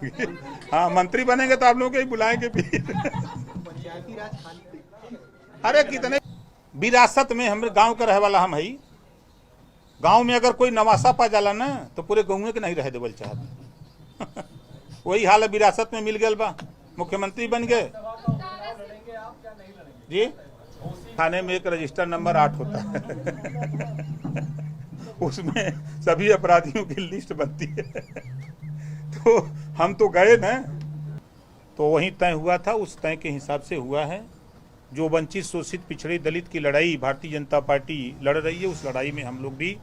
देंगे। हाँ, मंत्री बनेंगे तो आप लोगों को ही बुलाएंगे भी। पंचायती राज खाली। अरे कितने विरासत में हम गांव का रहे वाला हम है। गांव में अगर कोई नवासा पा जाला ना तो पूरे गाँव के नहीं रहे देवल चाहत। वही हाल है, विरासत में मिल गया बा, मुख्यमंत्री बन गए जी। थाने में एक रजिस्टर नंबर 8 होता है। उसमें सभी अपराधियों की लिस्ट बनती है। तो हम तो गए ना, तो वहीं तय हुआ था, उस तय के हिसाब से हुआ है। जो वंचित शोषित पिछड़े दलित की लड़ाई भारतीय जनता पार्टी लड़ रही है, उस लड़ाई में हम लोग भी,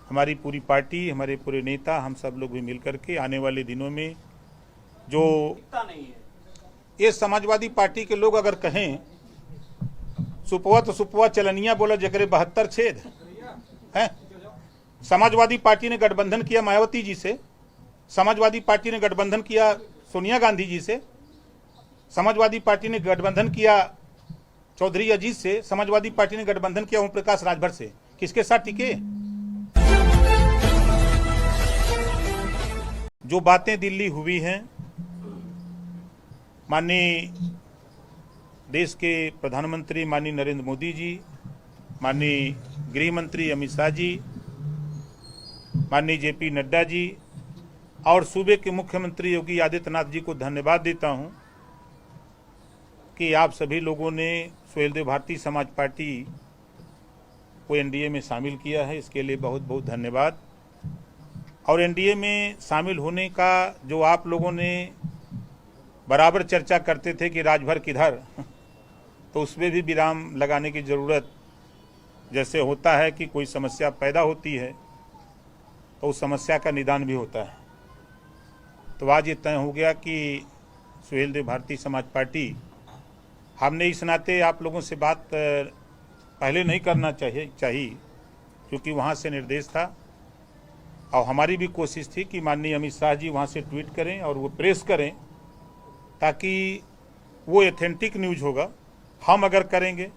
हमारी पूरी पार्टी, हमारे पूरे नेता, हम सब लोग भी मिलकर के आने वाले दिनों में जो ये समाजवादी पार्टी के लोग अगर कहें सुपवा तो सुपवा चलनिया बोला जकरे 72 छेद है। समाजवादी पार्टी ने गठबंधन किया मायावती जी से, समाजवादी पार्टी ने गठबंधन किया सोनिया गांधी जी से, समाजवादी पार्टी ने गठबंधन किया चौधरी अजीत से, समाजवादी पार्टी ने गठबंधन किया ओम प्रकाश राजभर से। किसके साथ टिके? जो बातें दिल्ली हुई हैं, माननीय देश के प्रधानमंत्री माननीय नरेंद्र मोदी जी, माननीय गृह मंत्री अमित शाह जी, माननीय जेपी नड्डा जी और सूबे के मुख्यमंत्री योगी आदित्यनाथ जी को धन्यवाद देता हूं कि आप सभी लोगों ने सुहेलदेव भारतीय समाज पार्टी को एनडीए में शामिल किया है। इसके लिए बहुत बहुत धन्यवाद। और एनडीए में शामिल होने का जो आप लोगों ने बराबर चर्चा करते थे कि राजभर किधर, तो उसमें भी विराम लगाने की ज़रूरत, जैसे होता है कि कोई समस्या पैदा होती है तो उस समस्या का निदान भी होता है। तो आज ये तय हो गया कि सुहेलदेव भारतीय समाज पार्टी, हमने इस नाते आप लोगों से बात पहले नहीं करना चाहिए क्योंकि वहाँ से निर्देश था और हमारी भी कोशिश थी कि माननीय अमित शाह जी वहाँ से ट्वीट करें और वो प्रेस करें ताकि वो एथेंटिक न्यूज़ होगा। हम अगर करेंगे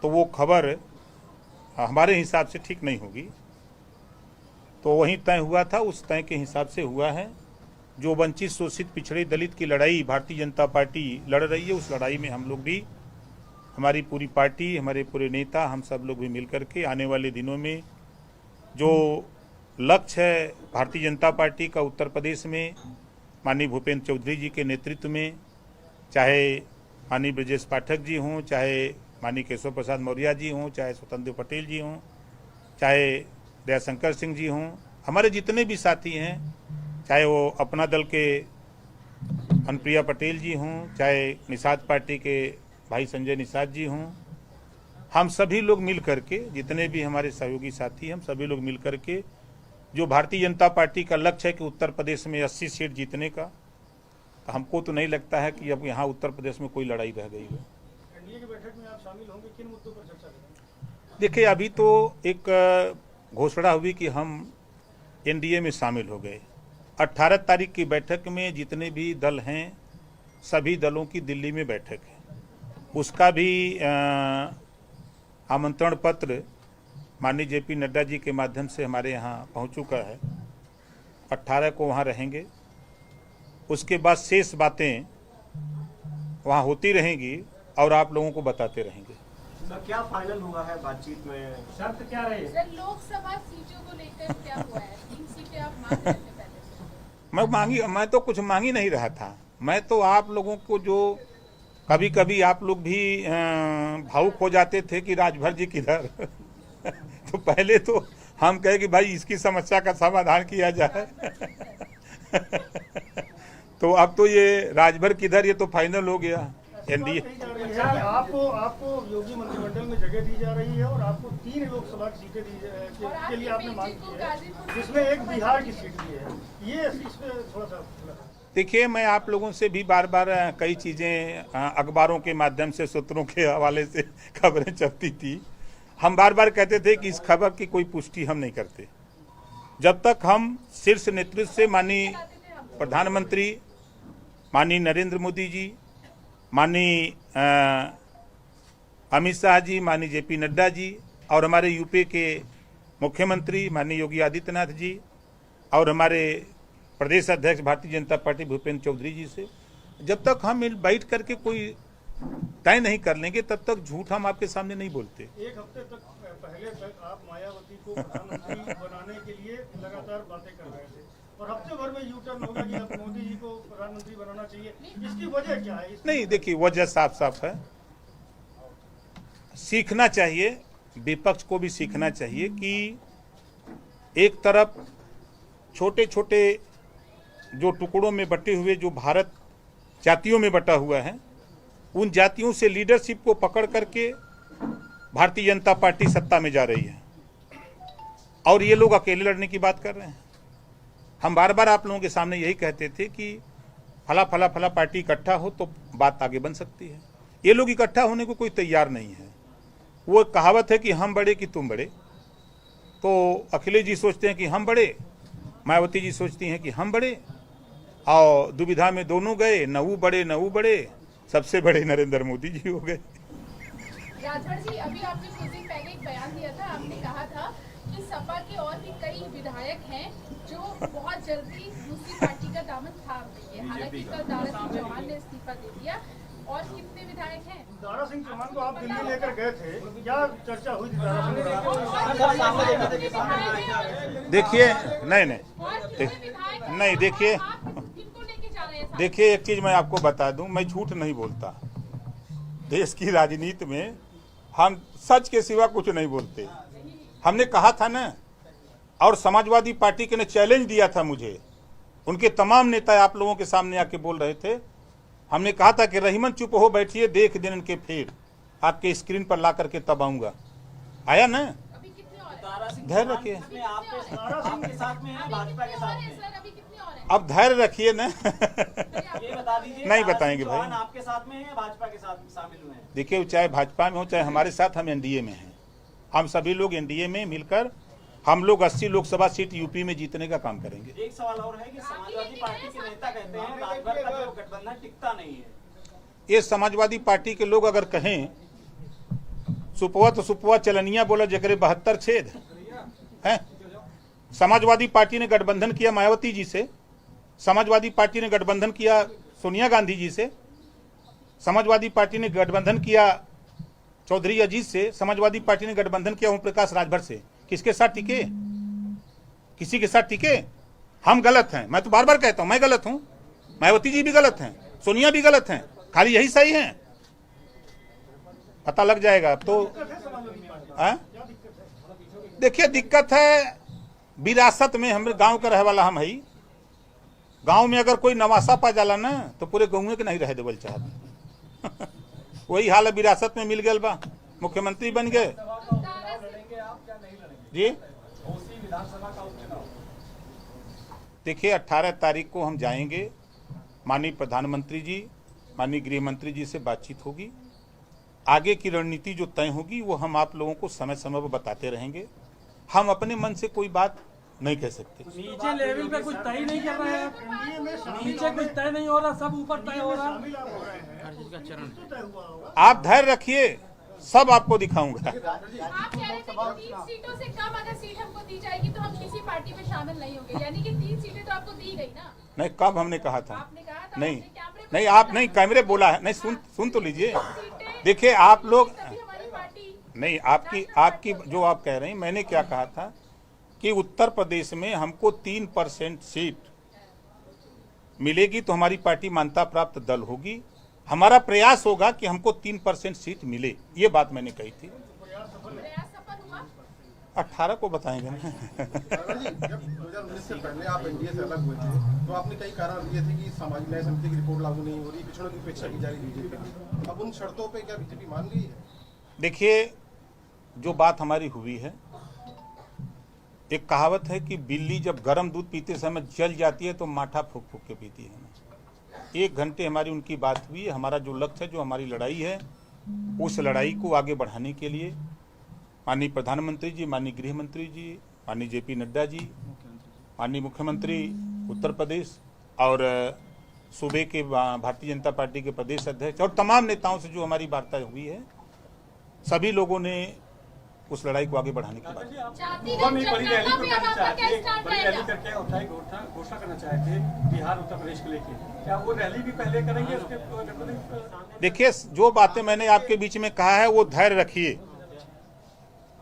तो वो खबर हमारे हिसाब से ठीक नहीं होगी। तो वहीं तय हुआ था, उस तय के हिसाब से हुआ है। जो वंचित शोषित पिछड़े दलित की लड़ाई भारतीय जनता पार्टी लड़ रही है, उस लड़ाई में हम लोग भी, हमारी पूरी पार्टी, हमारे पूरे नेता, हम सब लोग भी मिलकर के आने वाले दिनों में जो लक्ष्य है भारतीय जनता पार्टी का उत्तर प्रदेश में माननीय भूपेंद्र चौधरी जी के नेतृत्व में, चाहे माननीय ब्रजेश पाठक जी हों, चाहे माननीय केशव प्रसाद मौर्य जी हों, चाहे स्वतंत्र पटेल जी हों, चाहे दयाशंकर सिंह जी हों, हमारे जितने भी साथी हैं, चाहे वो अपना दल के अनुप्रिया पटेल जी हों, चाहे निषाद पार्टी के भाई संजय निषाद जी हों, हम सभी लोग मिल करके, जितने भी हमारे सहयोगी साथी, हम सभी लोग मिल करके जो भारतीय जनता पार्टी का लक्ष्य है कि उत्तर प्रदेश में 80 सीट जीतने का, तो हमको तो नहीं लगता है कि अब यहाँ उत्तर प्रदेश में कोई लड़ाई रह गई है। एनडीए की बैठक में आप शामिल होंगे, किन मुद्दों पर चर्चा करेंगे? देखिए, अभी तो एक घोषणा हुई कि हम एनडीए में शामिल हो गए। 18 तारीख की बैठक में जितने भी दल हैं, सभी दलों की दिल्ली में बैठक है। उसका भी आमंत्रण पत्र माननीय जेपी नड्डा जी के माध्यम से हमारे यहाँ पहुँच चुका है। 18 को वहाँ रहेंगे। उसके बाद शेष बातें वहाँ होती रहेंगी और आप लोगों को बताते रहेंगे। सर, क्या फाइनल हुआ है बातचीत में? शर्त क्या रही? सर, लोकसभा सीटों को लेकर क्या हुआ है? 3 सीटें आप मांग रहे थे पहले से। मैं तो कुछ मांग ही नहीं रहा था। मैं तो आप लोगों को, जो कभी कभी आप लोग भी भावुक हो जाते थे कि राजभर जी किधर, तो पहले तो हम कहे कि भाई इसकी समस्या का समाधान किया जाए। तो अब तो ये राजभर किधर, ये तो फाइनल हो गया। एनडीए आपको योगी मंत्रिमंडल में जगह दी जा रही है और आपको 3 लोकसभा की सीटें के लिए आपने मांग की है, जिसमें एक बिहार की सीट दी है। ये इसमें थोड़ा सा देखिए, मैं आप लोगों से भी बार बार कई चीज़ें अखबारों के माध्यम से, सूत्रों के हवाले से खबरें चलती थी। हम बार बार कहते थे कि इस खबर की कोई पुष्टि हम नहीं करते जब तक हम शीर्ष नेतृत्व से, माननीय प्रधानमंत्री माननीय नरेंद्र मोदी जी, माननीय अमित शाह जी, माननीय जेपी नड्डा जी और हमारे यूपी के मुख्यमंत्री माननीय योगी आदित्यनाथ जी और हमारे प्रदेश अध्यक्ष भारतीय जनता पार्टी भूपेंद्र चौधरी जी से, जब तक हम बैठ करके कोई तय नहीं कर लेंगे तब तक झूठ हम आपके सामने नहीं बोलते। एक हफ्ते तक पहले तक आप मायावती को प्रधानमंत्री बनाने के लिए लगातार बातें कर रहे थे और हफ्ते भर में यू टर्न होगा कि अब मोदी जी को प्रधानमंत्री बनाना चाहिए, इसकी वजह क्या है? नहीं, देखिए वजह साफ साफ है। सीखना चाहिए, विपक्ष को भी सीखना चाहिए कि एक तरफ छोटे छोटे जो टुकड़ों में बटे हुए जो भारत जातियों में बटा हुआ है, उन जातियों से लीडरशिप को पकड़ करके भारतीय जनता पार्टी सत्ता में जा रही है और ये लोग अकेले लड़ने की बात कर रहे हैं। हम बार बार आप लोगों के सामने यही कहते थे कि फला फला फला पार्टी इकट्ठा हो तो बात आगे बन सकती है। ये लोग इकट्ठा होने को कोई तैयार नहीं है। वो कहावत है कि हम बड़े कि तुम बड़े, तो अखिलेश जी सोचते हैं कि हम बड़े, मायावती जी सोचती हैं कि हम बड़े, और दुविधा में दोनों गए, न वो बड़े, सबसे बड़े नरेंद्र मोदी जी हो गए। राजभर जी, अभी आपने कुछ दिन पहले एक बयान दिया था, आपने कहा था कि सपा के और भी कई विधायक हैं जो बहुत जल्दी दूसरी पार्टी का दामन थाम देंगे। हालांकि कल दारा सिंह चौहान ने इस्तीफा दे दिया। और कितने विधायक हैं? दारा सिंह चौहान को आप दिल्ली लेकर गए थे, क्या चर्चा हुई थी दारा सिंह? देखिए नहीं, देखिए एक चीज मैं आपको बता दूं, मैं झूठ नहीं बोलता। देश की राजनीति में हम सच के सिवा कुछ नहीं बोलते। हमने कहा था ना, और समाजवादी पार्टी के ने चैलेंज दिया था मुझे, उनके तमाम नेता आप लोगों के सामने आके बोल रहे थे। हमने कहा था कि रहीमन चुप हो बैठिए, देख दिन के फिर आपके स्क्रीन पर ला करके तब आऊंगा। आया ना, धैर्य रखिए, अब धैर्य रखिए ना। नहीं बताएंगे भाई, आपके साथ में है या भाजपा के साथ शामिल हुए हैं? देखिए चाहे भाजपा में हो चाहे हमारे साथ, हम एनडीए में हैं। हम सभी लोग एनडीए में मिलकर हम लोग 80 लोकसभा सीट यूपी में जीतने का काम करेंगे। एक सवाल और है कि समाजवादी पार्टी के नेता कहते हैं राजभर का जो गठबंधन टिकता नहीं है। ये समाजवादी पार्टी के लोग अगर कहें सुपवा तो सुपवा चलनिया बोला जकरे 72 छेद है। समाजवादी पार्टी ने गठबंधन किया मायावती जी से, समाजवादी पार्टी ने गठबंधन किया सोनिया गांधी जी से, समाजवादी पार्टी ने गठबंधन किया चौधरी अजीत से, समाजवादी पार्टी ने गठबंधन किया ओम प्रकाश राजभर से। किसके साथ टिके? किसी के साथ टिके? हम गलत हैं। मैं तो बार बार कहता हूं मैं गलत हूं, मायावती जी भी गलत हैं, सोनिया भी गलत हैं, खाली यही सही हैं। पता लग जाएगा अब तो। देखिए दिक्कत है विरासत में, हम गांव का रहे वाला हम है। गांव में अगर कोई नवासा पा जाला ना तो पूरे गाँव के नहीं रह देवल चाहत। वही हाल है, विरासत में मिल गया बा, मुख्यमंत्री बन गए जी। देखिए 18 तारीख को हम जाएंगे, माननीय प्रधानमंत्री जी, माननीय गृह मंत्री जी से बातचीत होगी। आगे की रणनीति जो तय होगी वो हम आप लोगों को समय समय पर बताते रहेंगे। हम अपने मन से कोई बात नहीं कह सकते। नीचे लेवल पे कुछ तय नहीं कर रहे हैं, नीचे कुछ तय नहीं हो रहा, सब ऊपर तय हो रहा है। आप धैर्य रखिए, सब आपको दिखाऊंगा। आप कह रहे थे कि 3 सीटों से कम अगर सीट हमको दी जाएगी तो हम किसी पार्टी में शामिल नहीं होंगे, यानी कि 3 सीटें तो आपको दी गई ना? नहीं, कब हमने कहा था? आपने कहा था, नहीं कैमरे नहीं, आप नहीं, कैमरे बोला है नहीं, सुन तो लीजिए। देखिए आप लोग हमारी पार्टी नहीं, आपकी जो आप कह रहे हैं, मैंने क्या कहा था कि उत्तर प्रदेश में हमको 3% सीट मिलेगी तो हमारी पार्टी मान्यता प्राप्त दल होगी। हमारा प्रयास होगा कि हमको 3% सीट मिले, ये बात मैंने कही थी। प्रयास सफल हुआ? 18 को बताएंगे ना। जब 2019 से पहले आप एनडीए से अलग हुए थे तो आपने कई कारण दिए थे कि सामाजिक न्याय समिति की रिपोर्ट लागू नहीं हो रही, पिछड़ों की उपेक्षा की जा रही बीजेपी। अब उन शर्तों पे क्या बीजेपी मान गई है? देखिए जो बात हमारी हुई है, एक कहावत है कि बिल्ली जब गर्म दूध पीते समय जल जाती है तो माठा फूक फूक के पीती है। 1 घंटे हमारी उनकी बात हुई। हमारा जो लक्ष्य है, जो हमारी लड़ाई है, उस लड़ाई को आगे बढ़ाने के लिए माननीय प्रधानमंत्री जी, माननीय गृह मंत्री जी, माननीय जेपी नड्डा जी, माननीय मुख्यमंत्री उत्तर प्रदेश और सूबे के भारतीय जनता पार्टी के प्रदेश अध्यक्ष और तमाम नेताओं से जो हमारी वार्ता हुई है, सभी लोगों ने उस लड़ाई को आगे बढ़ाने की बात। सुबह में बड़ी रैली को करना चाहते थे, बड़ी रैली करके होता है घोषणा करना चाहते थे बिहार उत्तर प्रदेश को लेके, क्या वो रैली भी पहले करेंगे उसके? देखिए, जो बातें मैंने आपके बीच में कहा है वो धैर्य रखिए।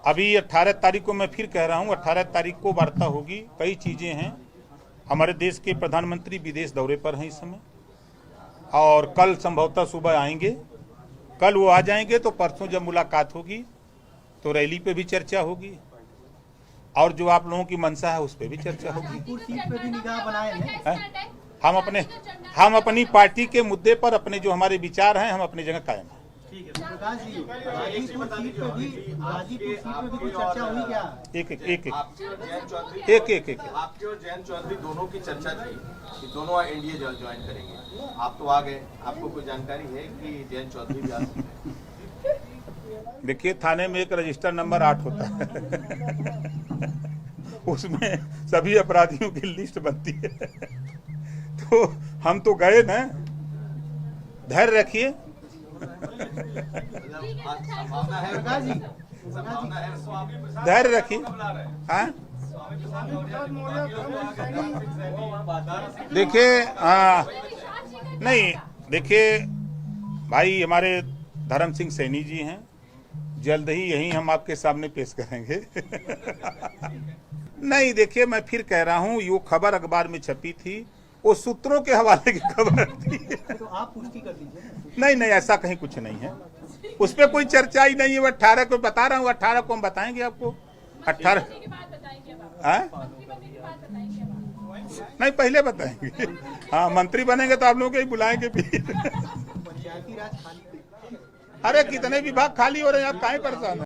अभी 18 तारीख को मैं फिर कह रहा हूँ, 18 तारीख को वार्ता होगी। कई चीजें हैं। हमारे देश के प्रधानमंत्री विदेश दौरे पर हैं इस समय, और कल संभवतः सुबह आएंगे। कल वो आ जाएंगे तो परसों जब मुलाकात होगी तो रैली पे भी चर्चा होगी, और जो आप लोगों की मंशा है उस पे भी चर्चा होगी। सीट पे भी निगाह बनाए हैं। हम अपनी पार्टी के मुद्दे पर अपने जो हमारे विचार हैं, हम अपनी जगह कायम हैं। प्रकाश जी, गाजीपुर सीट पे भी कुछ चर्चा हुई क्या? एक आपके और जयंत चौधरी दोनों की चर्चा थी कि दोनों एनडीए ज्वाइन करेंगे। आप तो आ गए, आपको कोई जानकारी है कि जयंत चौधरी भी आ सकते हैं? देखिए, थाने में एक रजिस्टर नंबर 8 होता है उसमें सभी अपराधियों की लिस्ट बनती है तो हम तो गए ना। धैर्य रखिए। धैर्य रखिए। हाँ, देखिए, नहीं, देखिए भाई, हमारे धर्म सिंह सैनी जी हैं, जल्द ही यही हम आपके सामने पेश करेंगे नहीं, देखिए, मैं फिर कह रहा हूँ, ये खबर अखबार में छपी थी, वो सूत्रों के हवाले की खबर थी तो आप पुष्टि कर दीजिए। नहीं, ऐसा कहीं कुछ नहीं है, उस पर कोई चर्चा ही नहीं है। वो 18 को बता रहा हूँ, 18 को हम बताएंगे आपको। 18 नहीं, पहले बताएंगे। हाँ, मंत्री बनेंगे तो आप लोगों को ही बुलाएंगे फिर। पंचायती राज खाली, अरे कितने विभाग खाली हो रहे हैं, आप काहे परेशान हैं?